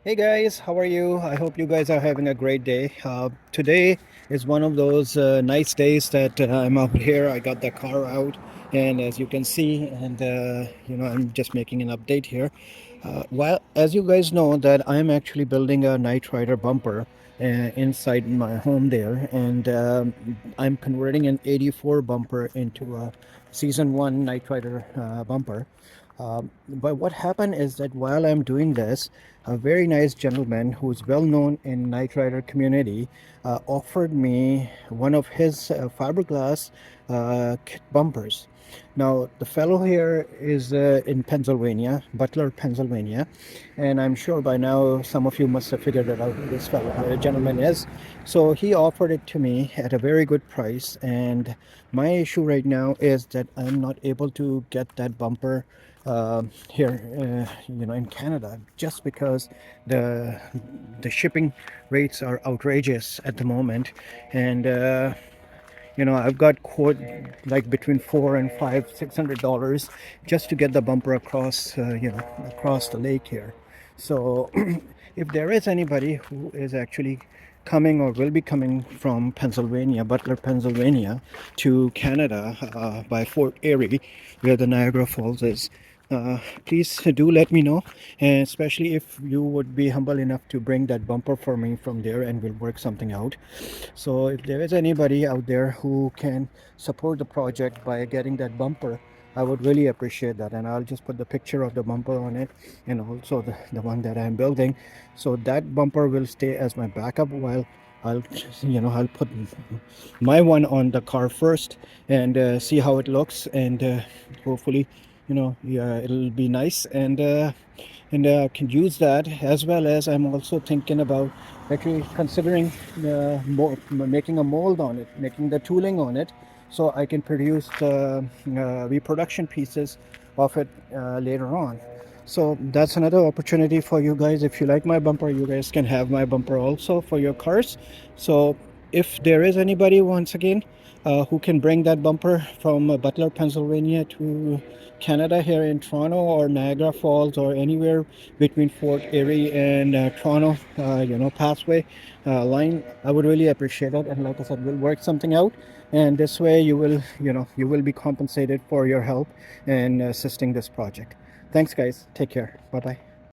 Hey guys, how are you? I hope you guys are having a great day. Today is one of those nice days that I'm out here. I got the car out, and as you can see, and I'm just making an update here. Well, as you guys know, that I'm actually building a Night Rider bumper inside my home there, and I'm converting an '84 bumper into a Season 1 Night Rider bumper. But what happened is that while I'm doing this, a very nice gentleman who's well known in Knight Rider community offered me one of his fiberglass kit bumpers. Now, the fellow here is in Pennsylvania, Butler, Pennsylvania, and I'm sure by now some of you must have figured it out who this fellow, gentleman is. So he offered it to me at a very good price, and my issue right now is that I'm not able to get that bumper here, in Canada, just because the shipping rates are outrageous at the moment, and I've got quote like between $400 and $600 just to get the bumper across, across the lake here. So, if there is anybody who is actually coming or will be coming from Pennsylvania, Butler, Pennsylvania, to Canada by Fort Erie, where the Niagara Falls is, please do let me know, and especially if you would be humble enough to bring that bumper for me from there, and we'll work something out. So if there is anybody out there who can support the project by getting that bumper, I would really appreciate that. And I'll just put the picture of the bumper on it, and also the one that I'm building. So that bumper will stay as my backup while I'll put my one on the car first, and see how it looks, and hopefully, yeah, it'll be nice, and can use that, as well as I'm also thinking about actually considering making a mold on it, making the tooling on it, so I can produce the reproduction pieces of it later on. So that's another opportunity for you guys. If you like my bumper, you guys can have my bumper also for your cars. So if there is anybody, once again, who can bring that bumper from Butler, Pennsylvania to Canada, here in Toronto or Niagara Falls or anywhere between Fort Erie and Toronto, pathway line, I would really appreciate it. And like I said, we'll work something out. And this way you will be compensated for your help in assisting this project. Thanks guys. Take care. Bye bye.